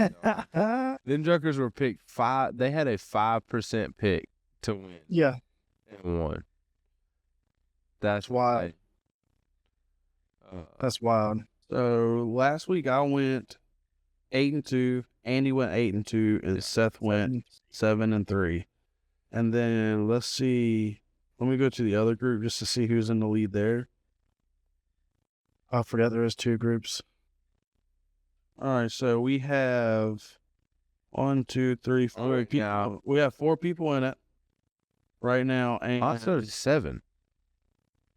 Them Jokers were picked 5. They had a 5% pick to win Yeah, and won. That's wild. That's wild. So last week I went 8-2. Andy went 8-2, and Seth went 7-3. And then let's see. Let me go to the other group just to see who's in the lead there. I forgot there was 2 groups. All right, so we have 1, 2, 3, 4 Holy people. cow. We have 4 people in it right now, and I thought it was 7.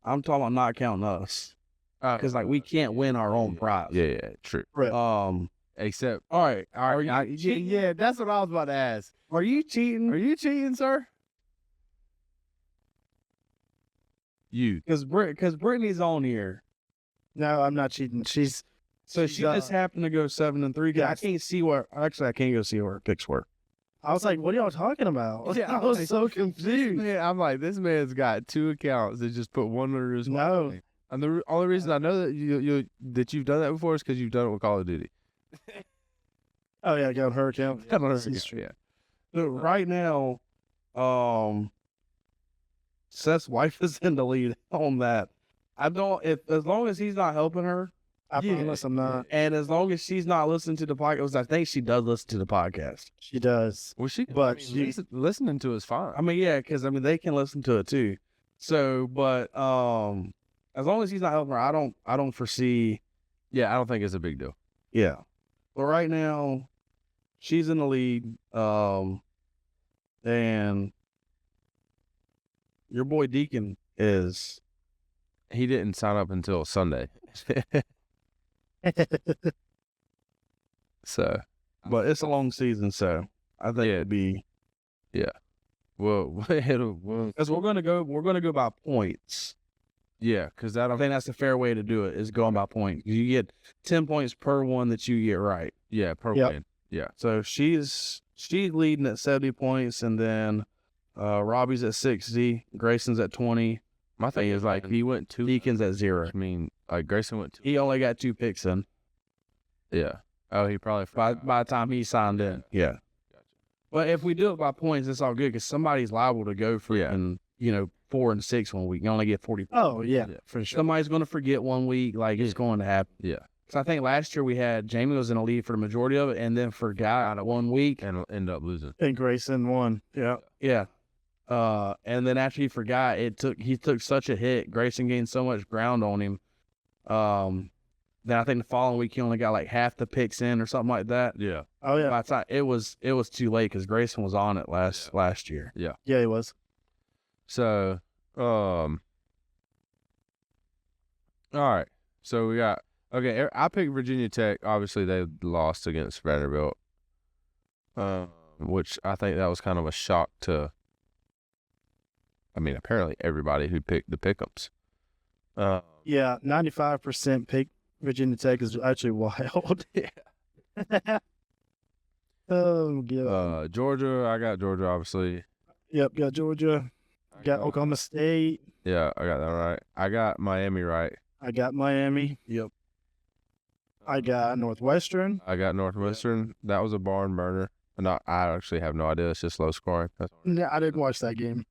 I'm talking about not counting us because like we can't win our own prize. Yeah, true. Right. Except, All right. are you yeah, that's what I was about to ask. Are you cheating? Are you cheating, sir? You. Because Brittany's on here. No, I'm not cheating. She's So she just happened to go 7-3. Yeah. I can't see where. Actually, I can't go see where her picks were. I was like, what are y'all talking about? Yeah, I was so confused. Man, I'm like, this man's got 2 accounts that just put one under his No. name. And the only reason I know that you've done that before is because you've done it with Call of Duty. Oh yeah, I got her account. I don't know. This is true. Yeah. So right now, Seth's wife is in the lead on that. I don't. As long as he's not helping her, I Yeah. promise I'm not. and as long as she's not listening to the podcast, I think she does listen to the podcast. She does. Well, But she- listening to is fine. I mean, yeah, because they can listen to it too. So, but as long as he's not helping her, I don't foresee. Yeah, I don't think it's a big deal. Yeah. But right now, she's in the lead. And your boy Deacon is. He didn't sign up until Sunday. So, But it's a long season, so I think it'd be well, because we're gonna go by points. Yeah, because I think that's the fair way to do it, is going by points. You get 10 points per one that you get right. yeah, per Yep. win. Yeah. So she's leading at 70 points, and then Robbie's at 60, Grayson's at 20, My thing is like he went 2. Deacon's at 0. I mean, like Grayson went 2. He only got 2 picks in Yeah. Oh, he probably by forgot. the time he signed in. Yeah. Gotcha. But if we do it by points, it's all good because somebody's liable to go for Yeah. 4 and 6 one week. You only get 40. Oh yeah, Yeah. for sure. Somebody's going to forget one week. Like, it's going to happen. Yeah. So I think last year we had Jamie was in the lead for the majority of it and then forgot 1 week. And end up losing. And Grayson won. Yeah. Yeah. And then after he forgot, he took such a hit. Grayson gained so much ground on him. Then I think the following week he only got like half the picks in or something like that. Yeah. Oh yeah. By the time it was too late because Grayson was on it last year. Yeah, he was. So, all right. So we got I picked Virginia Tech. Obviously, they lost against Vanderbilt, which I think that was kind of a shock to. I mean, apparently everybody who picked the Pick'ems. Yeah, 95% pick Virginia Tech is actually wild. Yeah. Oh god. Georgia, I got Georgia, obviously. Yep, got Georgia. I Got Oklahoma State. Yeah, I got that right. I got Miami right. I got Miami. Yep. I got Northwestern. I got Northwestern. That was a barn burner. I actually have no idea. It's just low scoring. Yeah, I didn't watch that game.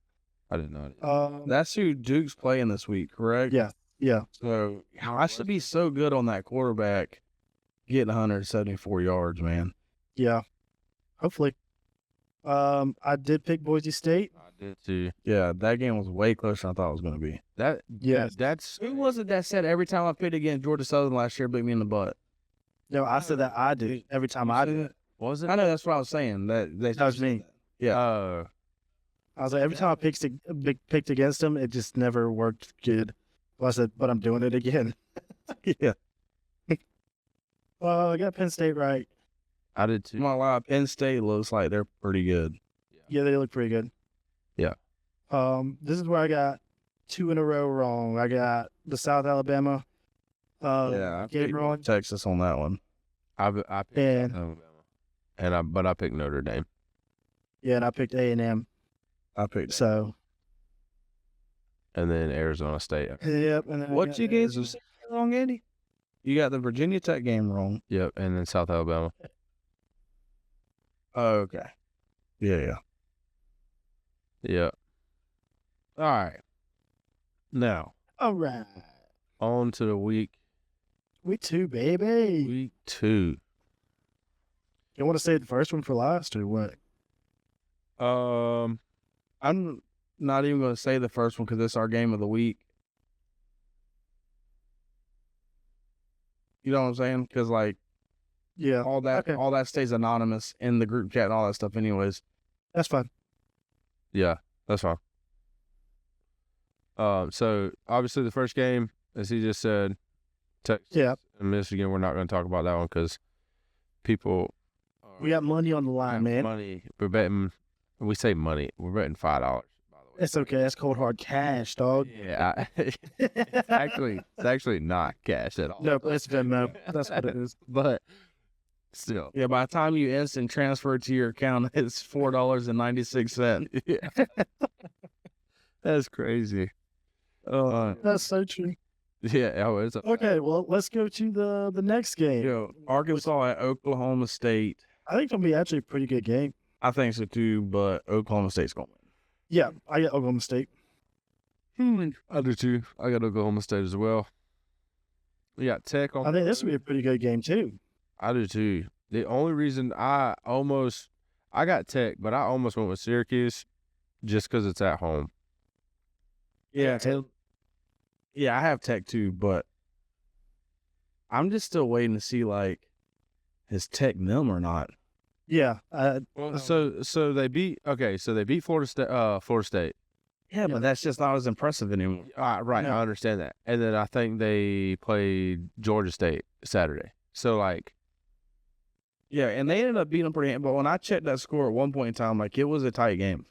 I didn't know. That's who Duke's playing this week, correct? Yeah. Yeah. So I should be so good on that quarterback getting 174 yards, man. Yeah. Hopefully. I did pick Boise State. I did too. Yeah, that game was way closer than I thought it was going to be. Yes. That's Who was it that said every time I picked against Georgia Southern last year, beat me in the butt? No, I said that I do every time I do it. was it? I know that's what I was saying. That was me. Yeah. I was like, every time I picked against them, it just never worked good. Well, I said, but I'm doing it again. Yeah. Well, I got Penn State right. I did too. I'm not lie, Penn State looks like they're pretty good. Yeah, they look pretty good. Yeah. This is where I got 2 in a row wrong. I got the South Alabama. I game picked wrong. Texas on that one. I picked And Alabama, but I picked Notre Dame. yeah, and I picked A&M. I picked. So And then Arizona State. yep. And then I What got you guys Arizona. wrong, Andy? You got the Virginia Tech game wrong. Yep, and then South Alabama. Oh, okay. Yeah. Yep. All right. Now, All right. on to the week 2, baby. week 2. You want to say the first one for last or what? I'm not even going to say the first one because it's our game of the week. You know what I'm saying? Because like Yeah, all that stays anonymous in the group chat and all that stuff, anyways. that's fine. Yeah, that's fine. So obviously the first game, as he just said, Texas Yeah, and Michigan. We're not going to talk about that one because people. we got money on the line, man. Money. We're betting. We say money. We're betting $5. By the way. It's okay. That's cold hard cash, dog. Yeah, it's actually not cash at all. No, it's Venmo. That's what it is. But still, Yeah, by the time you instant transfer to your account, it's $4.96. yeah, that's crazy. That's so true. Yeah, it's Okay, well, let's go to the next game. Arkansas at Oklahoma State. I think it's gonna be actually a pretty good game. I think so too, but Oklahoma State's going to win. Yeah, I got Oklahoma State. I do too. I got Oklahoma State as well. We got Tech on. I think this would be a pretty good game too. I do too. The only reason I got Tech, but I almost went with Syracuse just because it's at home. Yeah. Yeah, I have Tech too, but I'm just still waiting to see, like, is Tech them or not? Yeah, So they beat Florida State. Yeah, but that's just not as impressive anymore. Right, No. I understand that. And then I think they played Georgia State Saturday. So like, Yeah, and they ended up beating them pretty. But when I checked that score at one point in time, like, it was a tight game.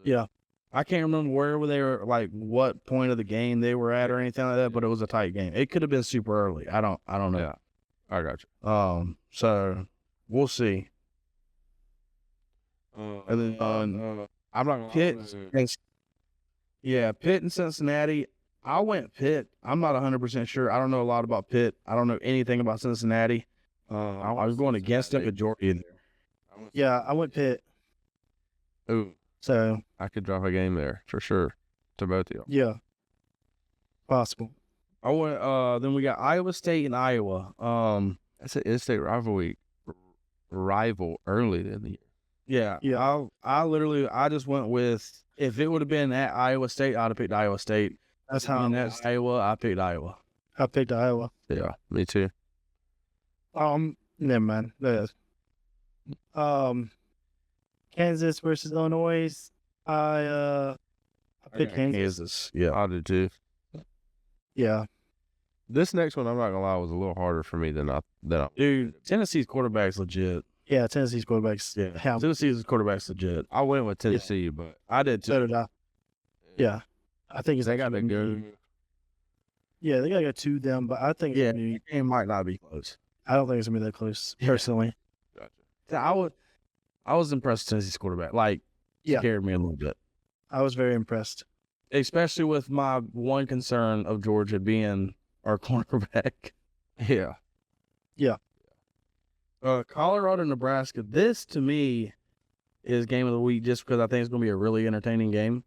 yeah. I can't remember where they were, like what point of the game they were at or anything like that, but it was a tight game. It could have been super early. I don't know. Yeah, I got So we'll see. you. And then I'm not Pitt, gonna. Pitt and Cincinnati. I went Pitt. I'm not 100% sure. I don't know a lot about Pitt. I don't know anything about Cincinnati. I was going against the majority there. Yeah, I went Pitt. Ooh, So I could drop a game there for sure to both of y'all. yeah, possible. I went. Then we got Iowa State and Iowa. That's an in-state rival early in the year. Yeah. Yeah. I just went with, if it would have been at Iowa State, I'd have picked Iowa State. That's how And that's Iowa. I picked Iowa. I picked Iowa. Yeah, me too. Never mind. Kansas versus Illinois. I picked Kansas. Yeah. I did too. Yeah. This next one, I'm not gonna lie, was a little harder for me than I. Dude, Tennessee's quarterback's legit. Yeah, Tennessee's quarterbacks. Yeah. Tennessee's quarterback's legit. I went with Tennessee, but I did too. So did I. Yeah. I think it's they got to go. Yeah, they gotta go to them, but I think Yeah, it's gonna be, the game might not be close. I don't think it's gonna be that close, personally. Gotcha. I was impressed with Tennessee's quarterback. Like, Yeah. scared me a little bit. I was very impressed. Especially with my one concern of Georgia being our cornerback. Yeah. Colorado, Nebraska. This to me is game of the week just because I think it's going to be a really entertaining game.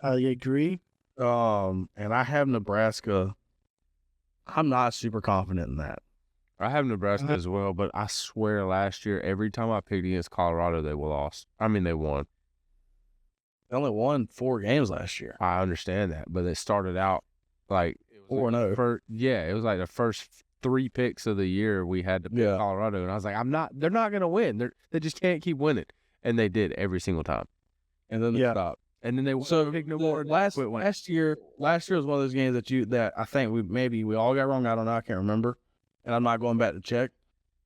I agree. And I have Nebraska. I'm not super confident in that. I have Nebraska as well, but I swear last year, every time I picked against Colorado, they lost. I mean, they won. They only won 4 games last year. I understand that, but they started out like 4-0. Yeah, it was like the first 3 picks of the year we had to pick Colorado, and I was like, they're not gonna win. They just can't keep winning, and they did every single time. And then they stopped. And then they picked no more. Last year was one of those games that I think we all got wrong. I don't know. I can't remember, and I'm not going back to check.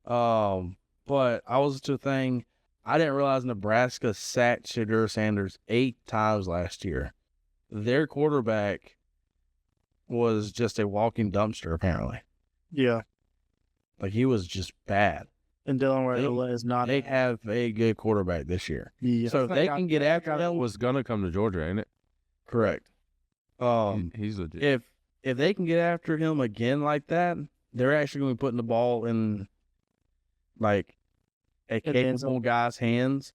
But I was to thing. I didn't realize Nebraska sacked Shadur Sanders 8 times last year. Their quarterback was just a walking dumpster, apparently. Yeah. Like, he was just bad. And Dylan Raiola is not. They have a good quarterback this year. Yeah. So if they can get after them. Was gonna come to Georgia, ain't it? Correct. He's legit. If they can get after him again like that, they're actually going to be putting the ball in, like, a capable guy's hands.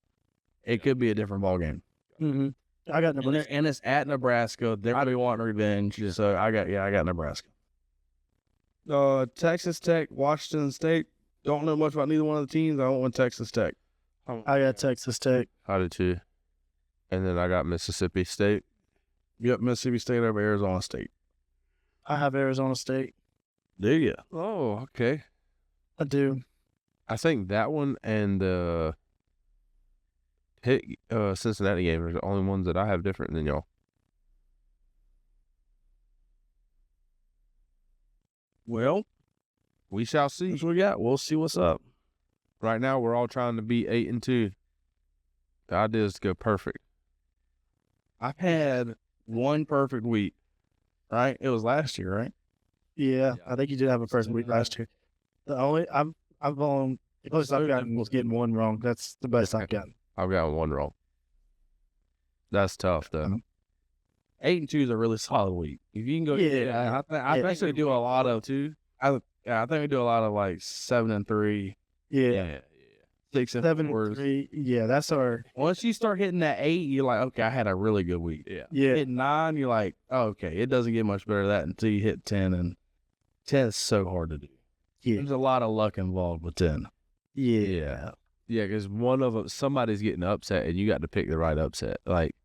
It could be a different ball game. Mm-hmm. I got Nebraska. And it's at Nebraska. They're going to be wanting revenge. So I got Nebraska. Texas Tech, Washington State. Don't know much about neither one of the teams. I went with Texas Tech. I got Texas Tech. I did too. And then I got Mississippi State. Yep, Mississippi State over Arizona State. I have Arizona State. Do you? Oh, okay. I do. I think that one and the Cincinnati game are the only ones that I have different than y'all. Well, we shall see. That's what we got. We'll see what's up. Right now, we're all trying to be 8-2. The idea is to go perfect. I've had one perfect week, right? It was last year, right? Yeah, I think you did have a perfect week last year. The only I've on the closest I've gotten was getting one wrong. That's the best I've gotten. I've gotten one wrong. That's tough though. 8-2 is a really solid week. If you can go, I think we do a lot of 2. I think we do a lot of like 7-3. Yeah. 6-4. 7-3. Yeah, that's our. Once you start hitting that 8, you're like, okay, I had a really good week. Yeah. Hit 9, you're like, oh, okay, it doesn't get much better than that until you hit 10, and 10 is so hard to do. Yeah. There's a lot of luck involved with 10. Yeah. Yeah, because one of them, somebody's getting upset, and you got to pick the right upset. Like,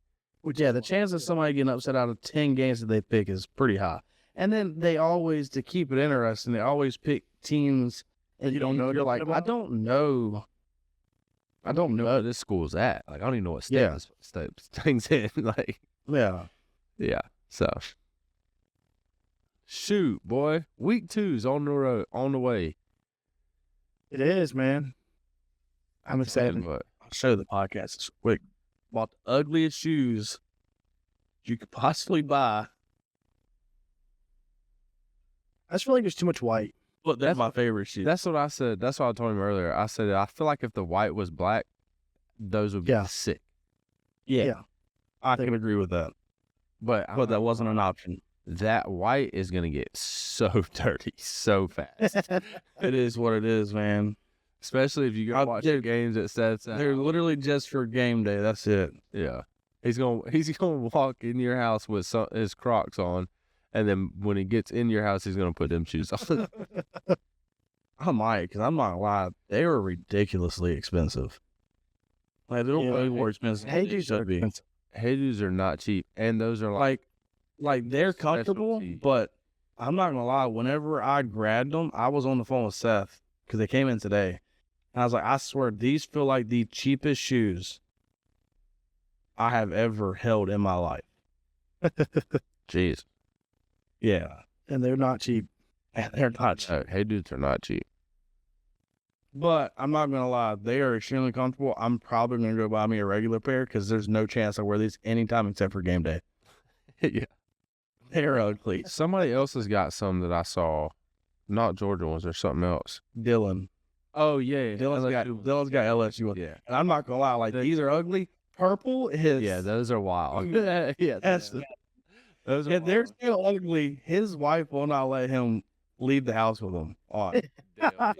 yeah, the chance of somebody getting upset out of 10 games that they pick is pretty high. And then they always, to keep it interesting, they always pick teams and you don't know. You're like, I don't know where this school's at. Like, I don't even know what state this thing's in. Like, yeah. So, shoot, boy, week 2's on the road, on the way. It is, man. I'm excited. I'll show the podcast quick. Bought the ugliest shoes you could possibly buy. I just feel like there's too much white. But that's my favorite shoe. That's what I said. That's what I told him earlier. I said I feel like if the white was black, those would be Yeah. sick. Yeah. I can agree with that. But But that wasn't an option. that white is gonna get so dirty so fast. It is what it is, man. Especially if you go watch the games at Seth's. They're literally just for game day. That's it. Yeah, he's gonna walk in your house with his Crocs on, and then when he gets in your house, he's gonna put them shoes on. I might, because I'm not gonna lie, they were ridiculously expensive. Like they're way more expensive. Hey, than they dudes should be. Hey dudes are not cheap, and those are Like they're comfortable, Specialty. but I'm not gonna lie. Whenever I grabbed them, I was on the phone with Seth because they came in today, and I was like, I swear these feel like the cheapest shoes I have ever held in my life. jeez. Yeah, And they're not cheap. and they're not cheap. Hey dudes are not cheap. But I'm not gonna lie, they are extremely comfortable. I'm probably gonna go buy me a regular pair because there's no chance I wear these anytime except for game day. Yeah. They're ugly. Somebody else has got some that I saw, not Georgia ones or something else. Dylan. Oh yeah, Dylan's got LSU ones. Yeah, And I'm not gonna lie, like these are ugly. Purple is yeah, those are wild. yeah, that's those are if they're wild. still ugly, his wife will not let him leave the house with them on. Yeah.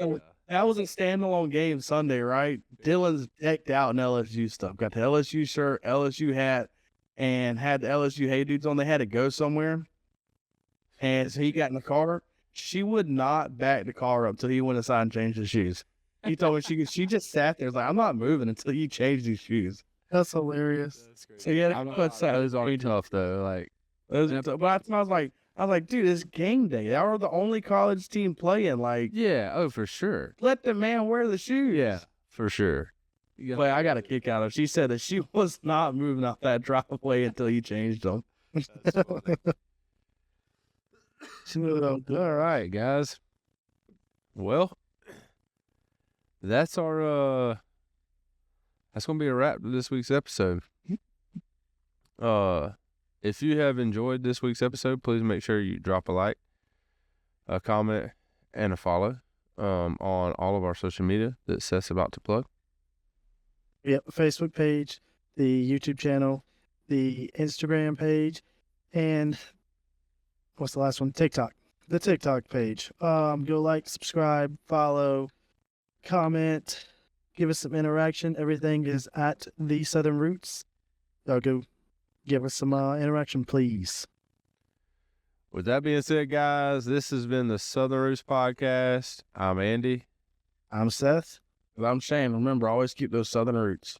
That was a standalone game Sunday, right? Dylan's decked out in LSU stuff. Got the LSU shirt, LSU hat, and had the LSU Hey Dudes on. They had to go somewhere. And so he got in the car. She would not back the car up till he went inside and changed his shoes. He told me she just sat there. Was like, I'm not moving until you change these shoes. That's hilarious. So yeah, Those are tough though. Like but I was like, dude, it's game day. They are the only college team playing. Like, yeah, oh for sure. let the man wear the shoes. Yeah, for sure. But I got a kick out of it. She said that she was not moving out that driveway until he changed them. All right, guys. Well, that's our that's gonna be a wrap to this week's episode. If you have enjoyed this week's episode, please make sure you drop a like, a comment, and a follow on all of our social media that Seth's about to plug. Yep, Facebook page, the YouTube channel, the Instagram page, and what's the last one? TikTok. The TikTok page. Go like, subscribe, follow, comment, give us some interaction. Everything is at the Southern Roots. Y'all go give us some interaction, please. With that being said, guys, this has been the Southern Roots Podcast. I'm Andy. I'm Seth. But I'm saying, remember, always keep those Southern roots.